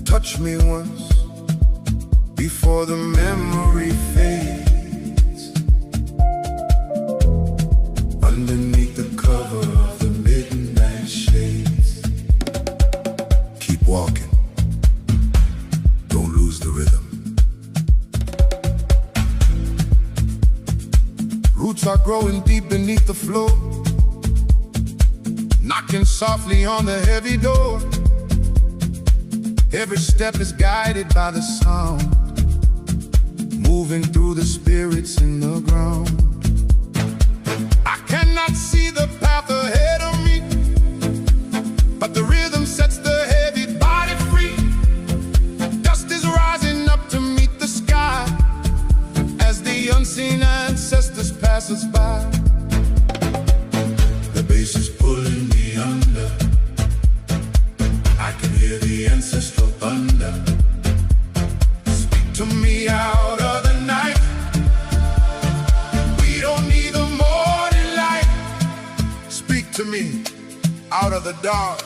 touch me once before the memory fades. Underneath the cover of the midnight shades. Keep walking, don't lose the rhythm. Roots are growing deep beneath the floor, knocking softly on the heavy door. Every step is guided by the sound, moving through the spirits in the ground. I cannot see the path ahead of me, but the rhythm sets the heavy body free. Dust is rising up to meet the sky as the unseen ancestors pass us by. The bass is pulling me under, I can hear the ancestral thunder. Speak to me out of the night, we don't need the morning light. Speak to me out of the dark.